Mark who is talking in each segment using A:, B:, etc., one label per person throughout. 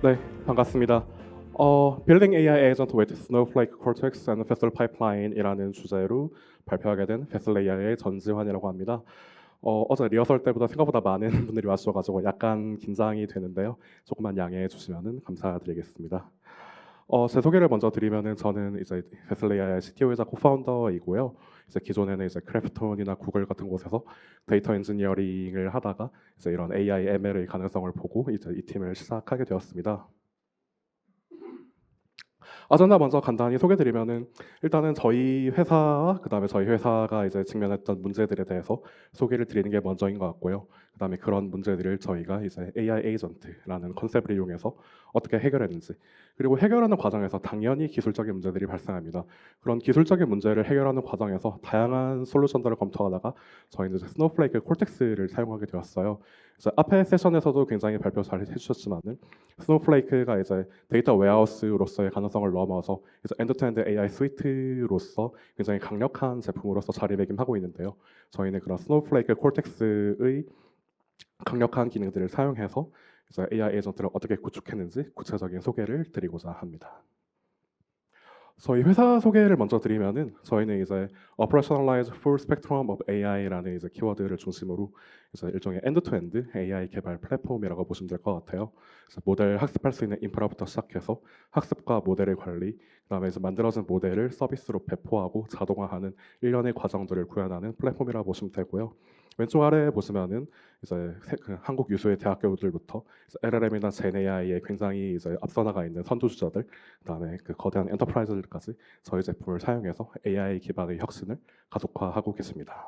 A: 네, 반갑습니다. Building AI Agent with Snowflake Cortex and Fessel Pipeline이라는 주제로 발표하게 된 Fessel AI의 전지환이라고 합니다. 어제 리허설 때보다 생각보다 많은 분들이 와주셔가지고 약간 긴장이 되는데요. 조금만 양해해 주시면 감사드리겠습니다. 제 소개를 먼저 드리면은 저는 이제 Fessel AI CTO이자 코파운더이고요. 이제 기존에는 이제 크래프톤이나 구글 같은 곳에서 데이터 엔지니어링을 하다가 이제 이런 AI, ML의 가능성을 보고 이제 이 팀을 시작하게 되었습니다. 아전다 먼저 간단히 소개드리면은 일단은 저희 회사와 그다음에 저희 회사가 이제 직면했던 문제들에 대해서 소개를 드리는 게 먼저인 것 같고요. 그다음에 그런 문제들을 저희가 이제 AI 에이전트라는 컨셉을 이용해서 어떻게 해결했는지, 그리고 해결하는 과정에서 당연히 기술적인 문제들이 발생합니다. 그런 기술적인 문제를 해결하는 과정에서 다양한 솔루션들을 검토하다가 저희는 이제 스노우플레이크 콜텍스를 사용하게 되었어요. 그래서 앞에 세션에서도 굉장히 발표 잘 해주셨지만은 스노우플레이크가 이제 데이터 웨어하우스로서의 가능성을 넘어서 이제 엔드투엔드 AI 스위트로서 굉장히 강력한 제품으로서 자리매김하고 있는데요. 저희는 그런 스노우플레이크 콜텍스의 강력한 기능들을 사용해서 이제 AI 에이전트를 어떻게 구축했는지 구체적인 소개를 드리고자 합니다. 저희 회사 소개를 먼저 드리면은 저희는 이제 Operationalize Full Spectrum of AI라는 이제 키워드를 중심으로 이제 일종의 엔드-투-엔드 AI 개발 플랫폼이라고 보시면 될 것 같아요. 그래서 모델 학습할 수 있는 인프라부터 시작해서 학습과 모델의 관리, 그다음에 이제 만들어진 모델을 서비스로 배포하고 자동화하는 일련의 과정들을 구현하는 플랫폼이라고 보시면 되고요. 왼쪽 아래에 보시면은 이제 그 한국 유수의 대학교들부터 LLM이나 젠 AI에 굉장히 이제 앞서 나가 있는 선두주자들, 그다음에 그 거대한 엔터프라이즈들까지 저희 제품을 사용해서 AI 기반의 혁신을 가속화하고 계십니다.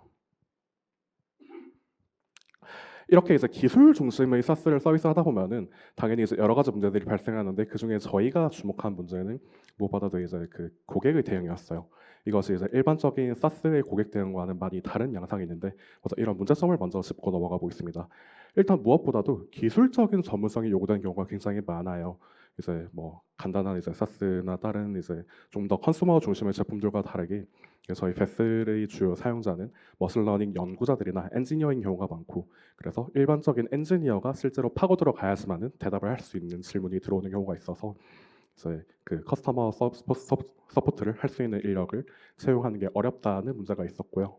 A: 이렇게 이제 기술 중심의 사스를 서비스하다 보면은 당연히 이제 여러 가지 문제들이 발생하는데 그 중에 저희가 주목한 문제는 무엇보다도 이제 그 고객의 대응이었어요. 이것이 이제 일반적인 사스의 고객 대응과는 많이 다른 양상이 있는데 먼저 이런 문제점을 먼저 짚고 넘어가 보겠습니다. 일단 무엇보다도 기술적인 전문성이 요구되는 경우가 굉장히 많아요. 이제 뭐 간단한 이제 사스나 다른 이제 좀 더 컨슈머 중심의 제품들과 다르게 저희 베슬의 주요 사용자는 머신러닝 연구자들이나 엔지니어인 경우가 많고, 그래서 일반적인 엔지니어가 실제로 파고 들어가야지만은 대답을 할 수 있는 질문이 들어오는 경우가 있어서 이제 그 커스터머 서포트를 할 수 있는 인력을 채용하는 게 어렵다는 문제가 있었고요.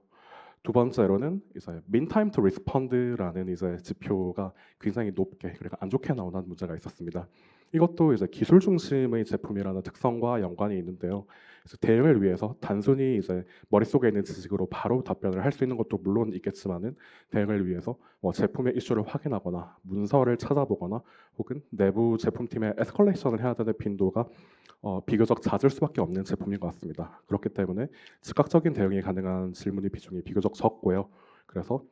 A: 두 번째로는 이제 mean time to respond라는 이제 지표가 굉장히 높게, 그러니까 안 좋게 나오는 문제가 있었습니다. 이것도 이제 기술 중심의 제품이라는 특성과 연관이 있는데요. 그래서 대응을 위해서 단순히 이제 머릿속에 있는 지식으로 바로 답변을 할 수 있는 것도 물론 있겠지만은 대응을 위해서 뭐 제품의 이슈를 확인하거나 문서를 찾아보거나 혹은 내부 제품팀에 에스컬레이션을 해야 되는 빈도가 비교적 잦을 수밖에 없는 제품인 것 같습니다. 그렇기 때문에 즉각적인 대응이 가능한 질문의 비중이 비교적 적고요. 그래서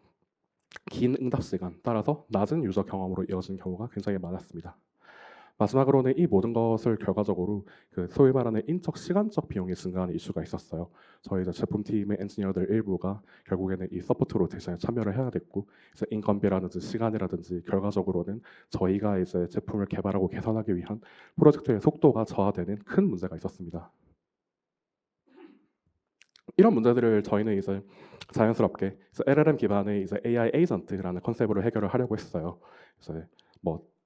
A: 긴 응답 시간, 따라서 낮은 유저 경험으로 이어진 경우가 굉장히 많았습니다. 마지막으로는 이 모든 것을 결과적으로 그 소위 말하는 인적 시간적 비용이 증가하는 이슈가 있었어요. 저희 이제 제품팀의 엔지니어들 일부가 결국에는 이 서포트 로테이션에 참여를 해야 됐고, 이제 인건비라든지 시간이라든지 결과적으로는 저희가 이제 제품을 개발하고 개선하기 위한 프로젝트의 속도가 저하되는 큰 문제가 있었습니다. 이런 문제들을 저희는 이제 자연스럽게 이제 LLM 기반의 이제 AI 에이전트라는 컨셉으로 해결을 하려고 했어요. 이제 뭐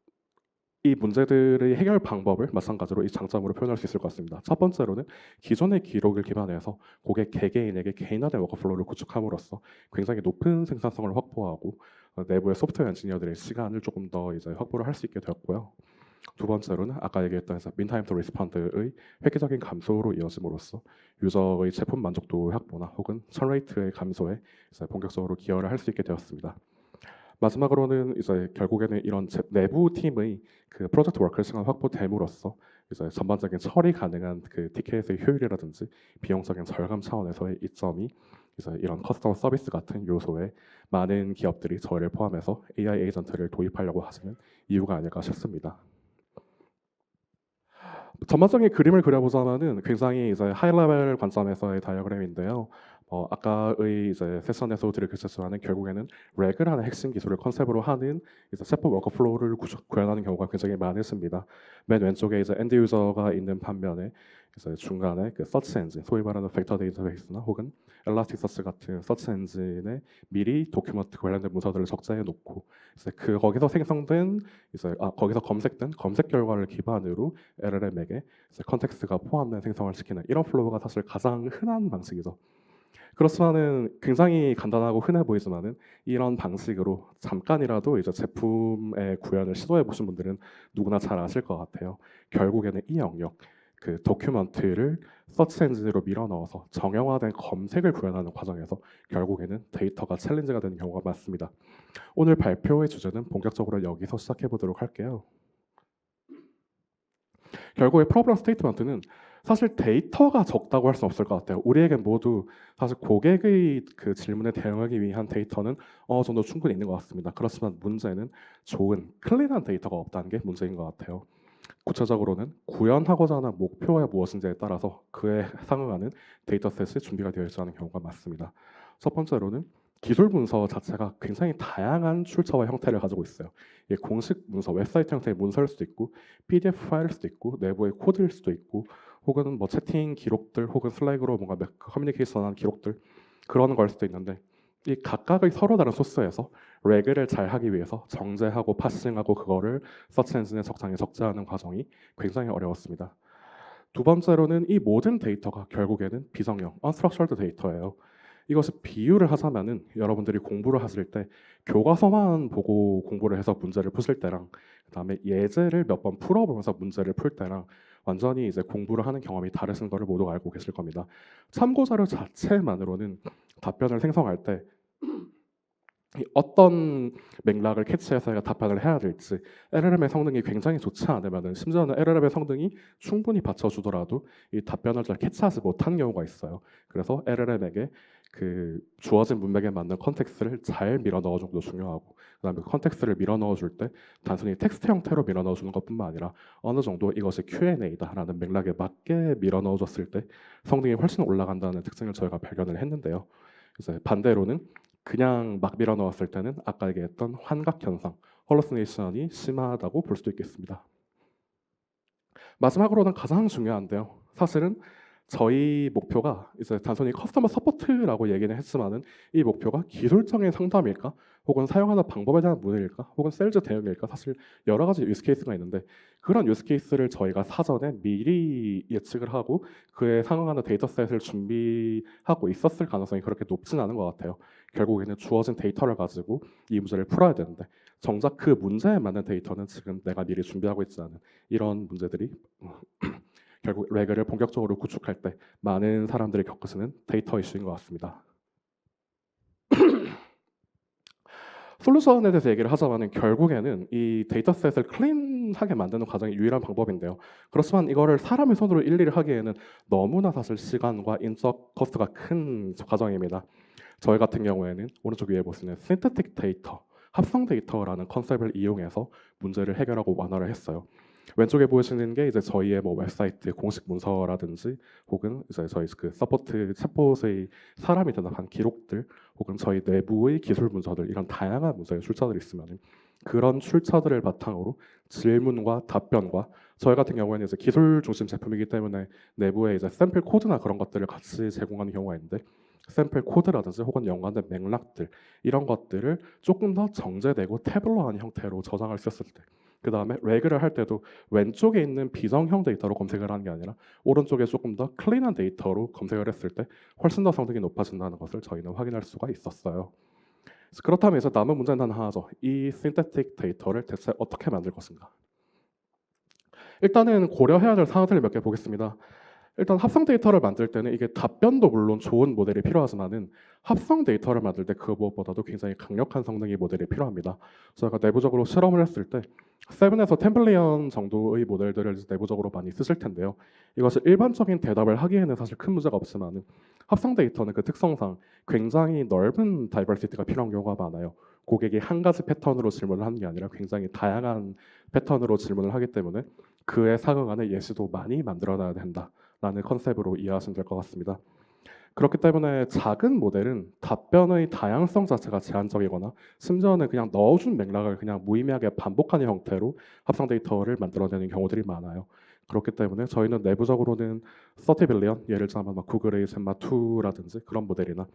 A: 이 문제들의 해결 방법을 마찬가지로 이 장점으로 표현할 수 있을 것 같습니다. 첫 번째로는 기존의 기록을 기반해서 고객 개개인에게 개인화된 워크플로우를 구축함으로써 굉장히 높은 생산성을 확보하고 내부의 소프트웨어 엔지니어들의 시간을 조금 더 이제 확보를 할 수 있게 되었고요. 두 번째로는 아까 얘기했던 mean time to respond의 획기적인 감소로 이어짐으로써 유저의 제품 만족도 확보나 혹은 천 레이트의 감소에 이제 본격적으로 기여를 할 수 있게 되었습니다. 마지막으로는 이제 결국에는 이런 내부 팀의 그 프로젝트 워크 시간 확보됨으로써 이제 전반적인 처리 가능한 그 티켓의 효율이라든지 비용적인 절감 차원에서의 이점이 이제 이런 커스터머 서비스 같은 요소에 많은 기업들이 저희를 포함해서 AI 에이전트를 도입하려고 하시는 이유가 아닐까 싶습니다. 전반적인 그림을 그려보자면은 굉장히 이제 하이 레벨 관점에서의 다이어그램인데요. 아까의 이제 세션에서 드렸겠지만은 결국에는 렉이라는 핵심 기술을 컨셉으로 하는 이제 챗봇 워크플로우를 구현하는 경우가 굉장히 많으십니다. 맨 왼쪽에 이제 엔드 유저가 있는 반면에 이제 중간에 그 서치 엔진, 소위 말하는 벡터 데이터베이스나 혹은 엘라스틱서치 같은 서치 엔진에 미리 도큐먼트 관련된 문서들을 적재해 놓고 이제 거기서 생성된 이제 거기서 검색된 검색 결과를 기반으로 LLM에게 이제 컨텍스트가 포함된 생성을 시키는 이런 플로우가 사실 가장 흔한 방식이죠. 그렇지만은 굉장히 간단하고 흔해 보이지만은 이런 방식으로 잠깐이라도 이제 제품의 구현을 시도해 보신 분들은 누구나 잘 아실 것 같아요. 결국에는 이 영역, 그 도큐먼트를 서치 엔진으로 밀어 넣어서 정형화된 검색을 구현하는 과정에서 결국에는 데이터가 챌린지가 되는 경우가 많습니다. 오늘 발표의 주제는 본격적으로 여기서 시작해 보도록 할게요. 결국에 프로블럼 스테이트먼트는 사실 데이터가 적다고 할 수는 없을 것 같아요. 우리에게 모두 사실 고객의 그 질문에 대응하기 위한 데이터는 어느 정도 충분히 있는 것 같습니다. 그렇지만 문제는 좋은 클린한 데이터가 없다는 게 문제인 것 같아요. 구체적으로는 구현하고자 하는 목표가 무엇인지에 따라서 그에 상응하는 데이터셋이 준비가 되어 있지 않은 경우가 많습니다. 첫 번째로는 기술 문서 자체가 굉장히 다양한 출처와 형태를 가지고 있어요. 이게 공식 문서, 웹사이트 형태의 문서일 수도 있고 PDF 파일일 수도 있고 내부의 코드일 수도 있고 혹은 뭐 채팅 기록들 혹은 슬랙으로 뭔가 커뮤니케이션한 기록들 그런 걸 수도 있는데 이 각각의 서로 다른 소스에서 레그를 잘 하기 위해서 정제하고 파싱하고 그거를 서치 엔진의 적당히 적재하는 과정이 굉장히 어려웠습니다. 두 번째로는 이 모든 데이터가 결국에는 비정형, unstructured 데이터예요. 이것을 비유를 하자면은 여러분들이 공부를 하실 때 교과서만 보고 공부를 해서 문제를 푸실 때랑 그다음에 예제를 몇 번 풀어보면서 문제를 풀 때랑 완전히 이제 공부를 하는 경험이 다르신 거를 모두 알고 계실 겁니다. 참고 자료 자체만으로는 답변을 생성할 때 어떤 맥락을 캐치해서 답변을 해야 될지 LLM의 성능이 굉장히 좋지 않으면 심지어는 LLM의 성능이 충분히 받쳐주더라도 이 답변을 잘 캐치하지 못한 경우가 있어요. 그래서 LLM에게 그 주어진 문맥에 맞는 컨텍스트를 잘 밀어 넣어주는 것도 중요하고 그다음에 컨텍스트를 밀어 넣어줄 때 단순히 텍스트 형태로 밀어 넣어주는 것뿐만 아니라 어느 정도 이것이 Q&A다라는 맥락에 맞게 밀어 넣어줬을 때 성능이 훨씬 올라간다는 특징을 저희가 발견을 했는데요. 이제 반대로는 그냥 막 밀어 넣었을 때는 아까 얘기했던 환각 현상, 헐루시네이션이 심하다고 볼 수도 있겠습니다. 마지막으로는 가장 중요한데요. 사실은 저희 목표가 이제 단순히 커스터머 서포트라고 얘기는 했지만은 이 목표가 기술적인 상담일까? 혹은 사용하는 방법에 대한 문의일까? 혹은 세일즈 대응일까? 사실 여러 가지 유스 케이스가 있는데 그런 유스 케이스를 저희가 사전에 미리 예측을 하고 그에 상응하는 데이터셋을 준비하고 있었을 가능성이 그렇게 높진 않은 것 같아요. 결국에는 주어진 데이터를 가지고 이 문제를 풀어야 되는데 정작 그 문제에 맞는 데이터는 지금 내가 미리 준비하고 있지 않은 이런 문제들이 결국 레그를 본격적으로 구축할 때 많은 사람들이 겪으시는 데이터 이슈인 것 같습니다. 솔루션에 대해서 얘기를 하자면 결국에는 이 데이터셋을 클린하게 만드는 과정이 유일한 방법인데요. 그렇지만 이거를 사람의 손으로 일일이 하기에는 너무나 사실 시간과 인적 코스트가 큰 과정입니다. 저희 같은 경우에는 오른쪽 위에 보시는 신테틱 데이터, 합성 데이터라는 컨셉을 이용해서 문제를 해결하고 완화를 했어요. 왼쪽에 보시는 게 이제 저희의 뭐 웹사이트 공식 문서라든지 혹은 이제 저희 그 서포트 챗봇의 사람이 대답한 기록들 혹은 저희 내부의 기술 문서들 이런 다양한 문서의 출처들이 있으면 그런 출처들을 바탕으로 질문과 답변과 저희 같은 경우에는 이제 기술 중심 제품이기 때문에 내부에 이제 샘플 코드나 그런 것들을 같이 제공하는 경우가 있는데 샘플 코드라든지 혹은 연관된 맥락들 이런 것들을 조금 더 정제되고 태블러한 형태로 저장할 수 있었을 때 그 다음에 레그를 할 때도 왼쪽에 있는 비정형 데이터로 검색을 하는 게 아니라 오른쪽에 조금 더 클린한 데이터로 검색을 했을 때 훨씬 더 성능이 높아진다는 것을 저희는 확인할 수가 있었어요. 그렇다면 이제 남은 문제는 단 하나죠. 이 신테틱 데이터를 대체 어떻게 만들 것인가? 일단은 고려해야 될 사항들을 몇 개 보겠습니다. 일단 합성 데이터를 만들 때는 이게 답변도 물론 좋은 모델이 필요하지만은 합성 데이터를 만들 때 그 무엇보다도 굉장히 강력한 성능의 모델이 필요합니다. 저희가 내부적으로 실험을 했을 때 7에서 10빌리언 정도의 모델들을 내부적으로 많이 쓰실 텐데요. 이것을 일반적인 대답을 하기에는 사실 큰 문제가 없지만은 합성 데이터는 그 특성상 굉장히 넓은 다이버시티가 필요한 경우가 많아요. 고객이 한 가지 패턴으로 질문을 하는 게 아니라 굉장히 다양한 패턴으로 질문을 하기 때문에 그에 상응하는 예시도 많이 만들어놔야 된다라는 컨셉으로 이해하시면 될 것 같습니다. 그렇기 때문에 작은 모델은 답변의 다양성 자체가 제한적이거나 심지어는 그냥 넣어준 맥락을 그냥 무의미하게 반복하는 형태로 합성 데이터를 만들어내는 경우들이 많아요. 그렇기 때문에 저희는 내부적으로는 30 빌리언, 예를 들자면 막 구글의 젠마 2라든지 그런 모델이나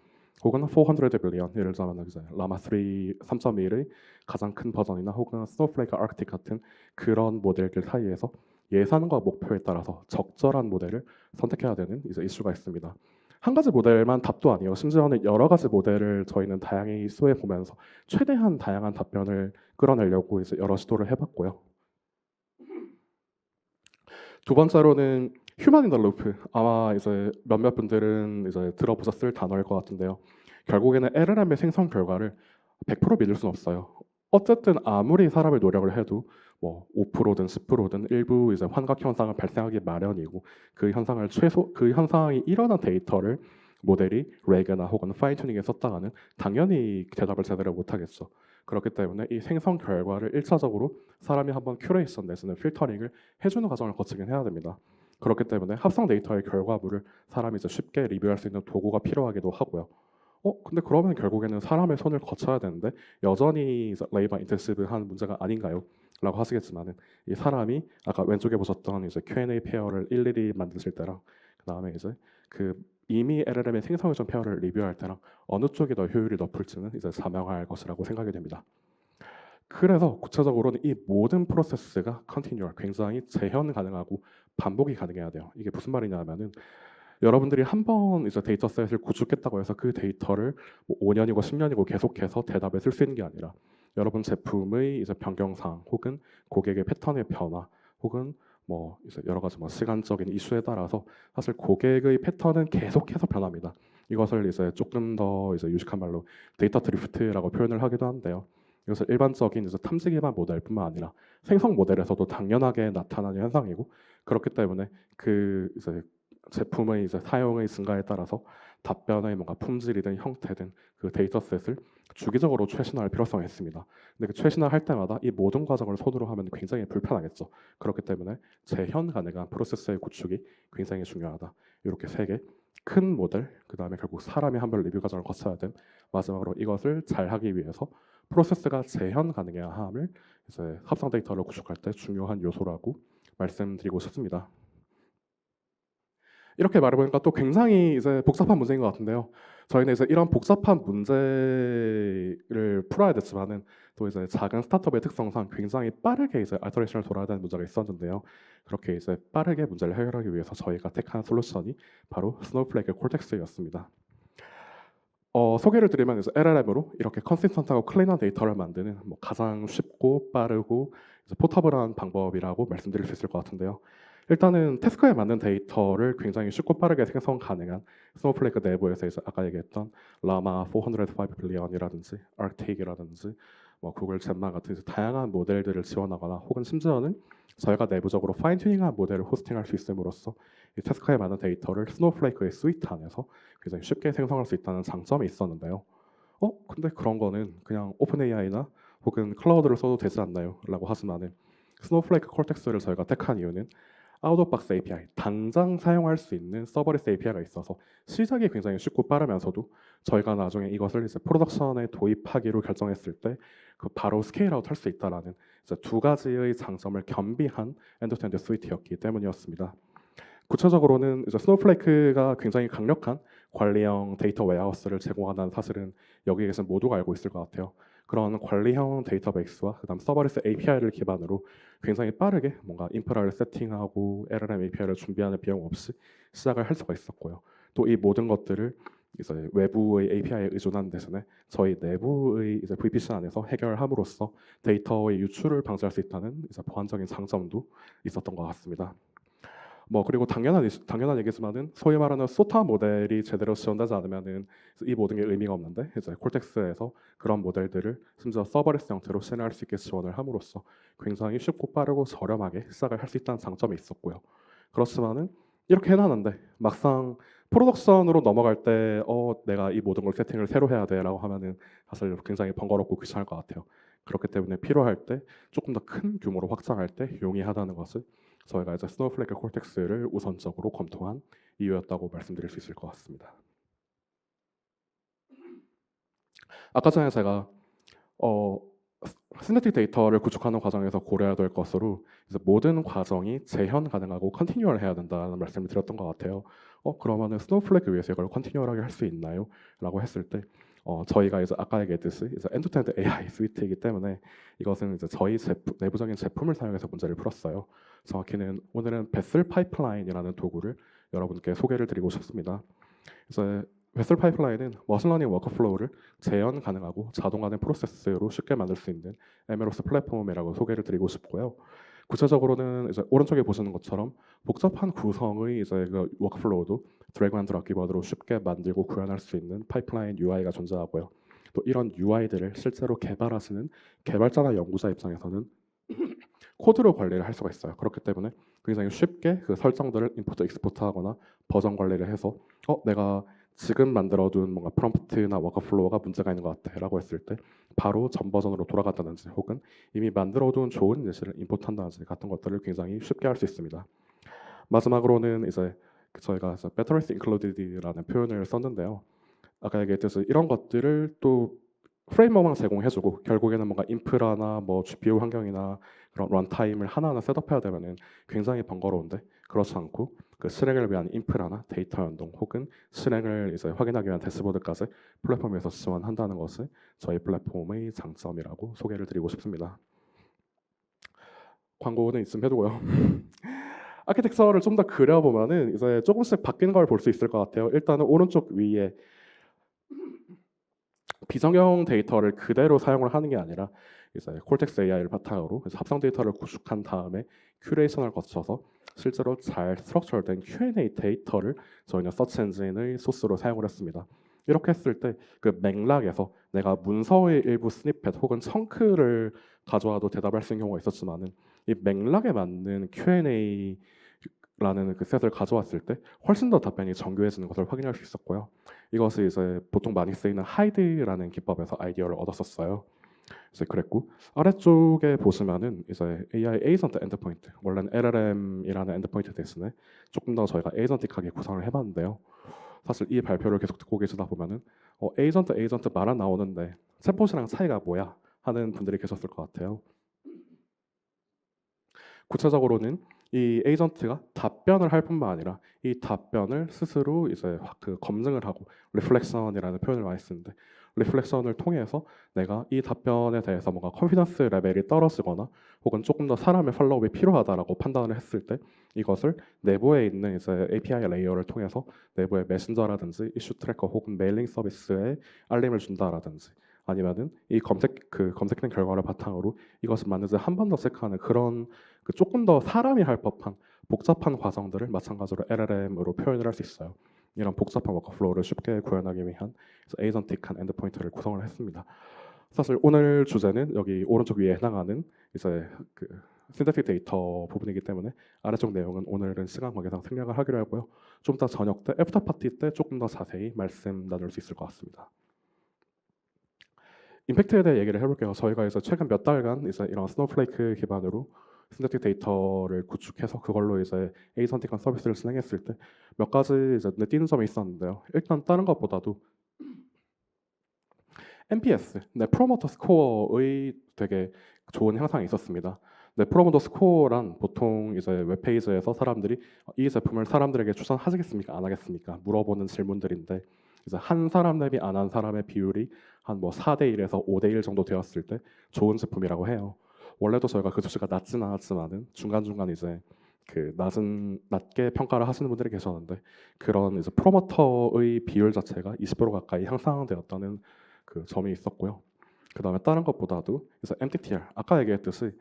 A: 혹은 400 빌리언, 예를 들자면 이제 라마 3 3.1의 가장 큰 버전이나 혹은 스노우플레이크 아크틱 같은 그런 모델들 사이에서 예산과 목표에 따라서 적절한 모델을 선택해야 되는 이제 이슈가 있습니다. 한 가지 모델만 답도 아니에요. 심지어는 여러 가지 모델을 저희는 다양히 시도해 보면서 최대한 다양한 답변을 끌어내려고 이제 여러 시도를 해봤고요. 두 번째로는 휴먼 인 더 루프. 아마 이제 몇몇 분들은 이제 들어보셨을 단어일 것 같은데요. 결국에는 LLM의 생성 결과를 100% 믿을 수는 없어요. 어쨌든 아무리 사람의 노력을 해도 뭐 5%든 10%든 일부 이제 환각 현상을 발생하기 마련이고 그 현상이 일어난 데이터를 모델이 레그나 혹은 파인 튜닝에 썼다가는 당연히 대답을 제대로 못 하겠죠. 그렇기 때문에 이 생성 결과를 1차적으로 사람이 한번 큐레이션 내지는 필터링을 해주는 과정을 거치긴 해야 됩니다. 그렇기 때문에 합성 데이터의 결과물을 사람이 이제 쉽게 리뷰할 수 있는 도구가 필요하기도 하고요. 근데 그러면 결국에는 사람의 손을 거쳐야 되는데 여전히 레이버 인텐시브한 문제가 아닌가요? 라고 하시겠지만은 이 사람이 아까 왼쪽에 보셨던 이제 Q&A 페어를 일일이 만드실 때랑 그다음에 이제 그 이미 LLM의 생성해준 페어를 리뷰할 때랑 어느 쪽이 더 효율이 높을지는 이제 자명할 것이라고 생각이 됩니다. 그래서 구체적으로는 이 모든 프로세스가 컨티뉴얼, 굉장히 재현 가능하고 반복이 가능해야 돼요. 이게 무슨 말이냐면은 여러분들이 한 번 이제 데이터셋을 구축했다고 해서 그 데이터를 뭐 5년이고 10년이고 계속해서 대답에 쓸 수 있는 게 아니라 여러분 제품의 이제 변경사항 혹은 고객의 패턴의 변화 혹은 뭐 이제 여러 가지 뭐 시간적인 이슈에 따라서 사실 고객의 패턴은 계속해서 변합니다. 이것을 이제 조금 더 이제 유식한 말로 데이터 드리프트라고 표현을 하기도 한데요. 이것은 일반적인 이제 탐지 기반 모델뿐만 아니라 생성 모델에서도 당연하게 나타나는 현상이고 그렇기 때문에 그 이제 제품의 이제 사용의 증가에 따라서 답변의 뭔가 품질이든 형태든 그 데이터셋을 주기적으로 최신화할 필요성이 있습니다. 근데 그 최신화할 때마다 이 모든 과정을 손으로 하면 굉장히 불편하겠죠. 그렇기 때문에 재현 가능한 프로세스의 구축이 굉장히 중요하다. 이렇게 세 개 큰 모델, 그 다음에 결국 사람이 한 번 리뷰 과정을 거쳐야 된 마지막으로 이것을 잘 하기 위해서 프로세스가 재현 가능해야 함을 이제 합성 데이터를 구축할 때 중요한 요소라고 말씀드리고 싶습니다. 이렇게 말해보니까 또 굉장히 이제 복잡한 문제인 것 같은데요. 저희는 이제 이런 복잡한 문제를 풀어야 됐지만은 또 이제 작은 스타트업의 특성상 굉장히 빠르게 이제 알터레이션을 돌아야 되는 문제가 있었는데요. 그렇게 이제 빠르게 문제를 해결하기 위해서 저희가 택한 솔루션이 바로 스노우플레이크 콜텍스였습니다. 소개를 드리면 이제 LLM으로 이렇게 컨시스턴트하고 클린한 데이터를 만드는 뭐 가장 쉽고 빠르고 이제 포터블한 방법이라고 말씀드릴 수 있을 것 같은데요. 일단은 태스크에 맞는 데이터를 굉장히 쉽고 빠르게 생성 가능한 스노우플레이크 내부에서 이제 아까 얘기했던 라마 405 빌리언이라든지 아크틱이라든지 뭐 구글 젠마 같은 이제 다양한 모델들을 지원하거나 혹은 심지어는 저희가 내부적으로 파인 튜닝한 모델을 호스팅할 수 있음으로써 이 태스크에 맞는 데이터를 스노우플레이크의 스위트 안에서 굉장히 쉽게 생성할 수 있다는 장점이 있었는데요. 근데 그런 거는 그냥 오픈 AI나 혹은 클라우드를 써도 되지 않나요? 라고 하지만은 스노우플레이크 콜텍스를 저희가 택한 이유는 아웃오박스 API, 당장 사용할 수 있는 서버리스 API가 있어서 시작이 굉장히 쉽고 빠르면서도 저희가 나중에 이것을 이제 프로덕션에 도입하기로 결정했을 때 그 바로 스케일아웃 할 수 있다라는 이제 두 가지의 장점을 겸비한 엔드투엔드 스위트였기 때문이었습니다. 구체적으로는 이제 스노우플레이크가 굉장히 강력한 관리형 데이터 웨어하우스를 제공한다는 사실은 여기 계신 모두가 알고 있을 것 같아요. 그런 관리형 데이터베이스와 그다음 서버리스 API를 기반으로 굉장히 빠르게 뭔가 인프라를 세팅하고 LLM API를 준비하는 비용 없이 시작을 할 수가 있었고요. 또 이 모든 것들을 이제 외부의 API에 의존하는 대신에 저희 내부의 이제 VPC 안에서 해결함으로써 데이터의 유출을 방지할 수 있다는 이제 보안적인 장점도 있었던 것 같습니다. 뭐 그리고 당연한 얘기지만은 소위 말하는 소타 모델이 제대로 지원되지 않으면은 이 모든 게 의미가 없는데 이제 콜텍스에서 그런 모델들을 심지어 서버리스 형태로 실행할 수 있게 지원을 함으로써 굉장히 쉽고 빠르고 저렴하게 시작을 할 수 있다는 장점이 있었고요. 그렇지만은 이렇게 해놨는데 막상 프로덕션으로 넘어갈 때 내가 이 모든 걸 세팅을 새로 해야 돼라고 하면은 사실 굉장히 번거롭고 귀찮을 것 같아요. 그렇기 때문에 필요할 때 조금 더 큰 규모로 확장할 때 용이하다는 것을 저희가 이제 스노우플레이크 콜텍스를 우선적으로 검토한 이유였다고 말씀드릴 수 있을 것 같습니다. 아까 전에 제가 어, 신대틱 데이터를 구축하는 과정에서 고려해야 될 것으로 이제 모든 과정이 재현 가능하고 컨티뉴얼 해야 된다는 말씀을 드렸던 것 같아요. 그러면은 스노우플레이크 위에서 이걸 컨티뉴얼하게 할 수 있나요? 라고 했을 때 저희가 이제 아까 얘기했듯이 이제 엔드투엔드 AI 스위트이기 때문에 이것은 이제 저희 내부적인 제품을 사용해서 문제를 풀었어요. 정확히는 오늘은 베슬 파이프라인이라는 도구를 여러분께 소개를 드리고 싶습니다. 이제 베슬 파이프라인은 머신러닝 워크플로우를 재현 가능하고 자동화된 프로세스로 쉽게 만들 수 있는 에메로스 플랫폼이라고 소개를 드리고 싶고요. 구체적으로는 이제 오른쪽에 보시는 것처럼 복잡한 구성의 이제 그 워크플로우도 드래그 앤 드롭 기반으로 쉽게 만들고 구현할 수 있는 파이프라인 UI가 존재하고요. 또 이런 UI들을 실제로 개발하시는 개발자나 연구자 입장에서는 코드로 관리를 할 수가 있어요. 그렇기 때문에 굉장히 쉽게 그 설정들을 임포트 익스포트하거나 버전 관리를 해서 내가 지금 만들어둔 뭔가 프롬프트나 워크플로우가 문제가 있는 것 같아라고 했을 때 바로 전 버전으로 돌아간다든지 혹은 이미 만들어둔 좋은 예시를 임포트한다든지 같은 것들을 굉장히 쉽게 할 수 있습니다. 마지막으로는 이제 저희가 Batteries Included라는 표현을 썼는데요. 아까 얘기했듯이 이런 것들을 또 프레임워크만 제공해주고 결국에는 뭔가 인프라나 뭐 GPU 환경이나 그런 런타임을 하나하나 셋업해야 되면은 굉장히 번거로운데 그렇지 않고 그 실행을 위한 인프라나 데이터 연동 혹은 실행을 이제 확인하기 위한 대시보드까지 플랫폼에서 지원한다는 것이 저희 플랫폼의 장점이라고 소개를 드리고 싶습니다. 광고는 이쯤 해두고요. 아키텍처를 좀 더 그려보면은 이제 조금씩 바뀌는 걸 볼 수 있을 것 같아요. 일단은 오른쪽 위에 비정형 데이터를 그대로 사용을 하는 게 아니라 이제 콜텍스 AI를 바탕으로 합성 데이터를 구축한 다음에 큐레이션을 거쳐서 실제로 잘 스트럭처된 Q&A 데이터를 저희는 서치 엔진의 소스로 사용을 했습니다. 이렇게 했을 때 그 맥락에서 내가 문서의 일부 스니펫 혹은 청크를 가져와도 대답할 수 있는 경우가 있었지만은 이 맥락에 맞는 Q&A 라는 그 셋을 가져왔을 때 훨씬 더 답변이 정교해지는 것을 확인할 수 있었고요. 이것이 이제 보통 많이 쓰이는 하이드라는 기법에서 아이디어를 얻었었어요. 이제 그랬고 아래쪽에 보시면은 이제 AI 에이전트 엔드포인트 원래는 LLM이라는 엔드포인트 대신에 조금 더 저희가 에이전틱하게 구성을 해봤는데요. 사실 이 발표를 계속 듣고 계시다 보면은 에이전트 말은 나오는데 챗봇이랑 차이가 뭐야 하는 분들이 계셨을 것 같아요. 구체적으로는 이 에이전트가 답변을 할 뿐만 아니라 이 답변을 스스로 이제 그 검증을 하고 리플렉션이라는 표현을 많이 쓰는데 리플렉션을 통해서 내가 이 답변에 대해서 뭔가 컨피던스 레벨이 떨어지거나 혹은 조금 더 사람의 팔로우업이 필요하다라고 판단을 했을 때 이것을 내부에 있는 이제 API 레이어를 통해서 내부의 메신저라든지 이슈 트래커 혹은 메일링 서비스에 알림을 준다라든지 아니면은 이 검색된 결과를 바탕으로 이것을 맞는지 한 번 더 체크하는 그런 그 조금 더 사람이 할 법한 복잡한 과정들을 마찬가지로 LLM으로 표현을 할 수 있어요. 이런 복잡한 워크플로우를 쉽게 구현하기 위한 에이전틱한 엔드포인트를 구성을 했습니다. 사실 오늘 주제는 여기 오른쪽 위에 해당하는 이제 그 신대틱 데이터 부분이기 때문에 아래쪽 내용은 오늘은 시간 관계상 생략을 하기로 하고요. 좀 이따 저녁 때 애프터 파티 때 조금 더 자세히 말씀 나눌 수 있을 것 같습니다. 임팩트에 대해 얘기를 해볼게요. 저희가 이제 최근 몇 달간 이제 이런 스노우플레이크 기반으로 신대틱 데이터를 구축해서 그걸로 이제 에이전틱한 서비스를 진행했을 때 몇 가지 이제 눈에 띄는 점이 있었는데요. 일단 다른 것보다도 NPS, 네 프로모터 스코어의 되게 좋은 향상이 있었습니다. 네 프로모터 스코어란 보통 이제 웹페이지에서 사람들이 이 제품을 사람들에게 추천하시겠습니까? 안 하겠습니까? 물어보는 질문들인데 이제 한 사람 대비 안 한 사람의 비율이 한 뭐 4대 1에서 5대 1 정도 되었을 때 좋은 제품이라고 해요. 원래도 저희가 그 수치가 낮지는 않았지만은 중간중간 이제 그 낮게 평가를 하시는 분들이 계셨는데 그런 이제 프로모터의 비율 자체가 20% 가까이 향상되었다는 그 점이 있었고요. 그 다음에 다른 것보다도 이제 MTTR 아까 얘기했듯이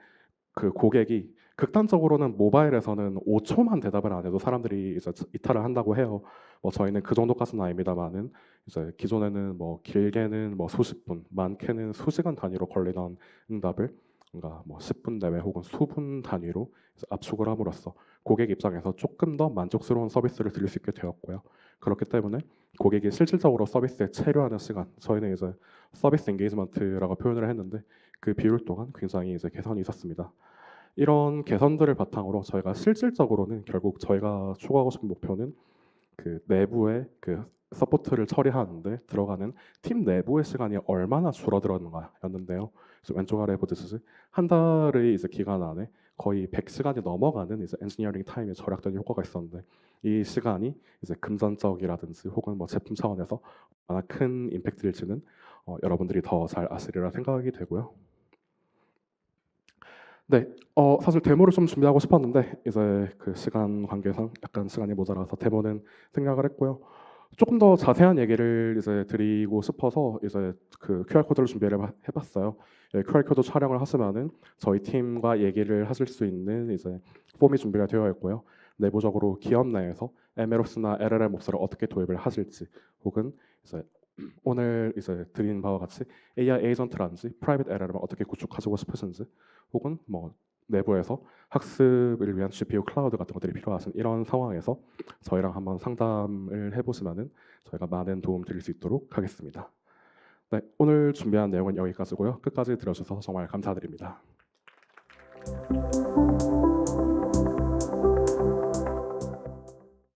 A: 그 고객이 극단적으로는 모바일에서는 5초만 대답을 안 해도 사람들이 이제 이탈을 한다고 해요. 뭐 저희는 그 정도까지는 아닙니다만은 이제 기존에는 뭐 길게는 뭐 수십 분, 많게는 수시간 단위로 걸리던 응답을 뭔가 뭐 10분 내외 혹은 수분 단위로 이제 압축을 함으로써 고객 입장에서 조금 더 만족스러운 서비스를 드릴 수 있게 되었고요. 그렇기 때문에 고객이 실질적으로 서비스에 체류하는 시간, 저희는 이제 서비스 엔게이지먼트라고 표현을 했는데 그 비율 또한 굉장히 이제 개선이 있었습니다. 이런 개선들을 바탕으로 저희가 실질적으로는 결국 저희가 추구하고 싶은 목표는 그 내부의 그 서포트를 처리하는데 들어가는 팀 내부의 시간이 얼마나 줄어들었는가였는데요. 그래서 왼쪽 아래 보듯이 한 달의 이제 기간 안에 거의 100시간이 넘어가는 이제 엔지니어링 타임이 절약되는 효과가 있었는데 이 시간이 이제 금전적이라든지 혹은 뭐 제품 차원에서 얼마나 큰 임팩트일지는 여러분들이 더 잘 아시리라 생각이 되고요. 네, 사실 데모를 좀 준비하고 싶었는데 이제 그 시간 관계상 약간 시간이 모자라서 데모는 생략을 했고요. 조금 더 자세한 얘기를 이제 드리고 싶어서 이제 그 QR 코드를 준비를 해봤어요. 예, QR 코드 촬영을 하시면은 저희 팀과 얘기를 하실 수 있는 이제 폼이 준비가 되어 있고요. 내부적으로 기업 내에서 MLOps나 LLMOps를 어떻게 도입을 하실지 혹은 이제 오늘 이제 드린 바와 같이 AI 에이전트라든지 프라이빗 LLM을 어떻게 구축하시고 싶으신지 혹은 뭐 내부에서 학습을 위한 GPU 클라우드 같은 것들이 필요하신 이런 상황에서 저희랑 한번 상담을 해보시면은 저희가 많은 도움 드릴 수 있도록 하겠습니다. 네, 오늘 준비한 내용은 여기까지고요. 끝까지 들어주셔서 정말 감사드립니다.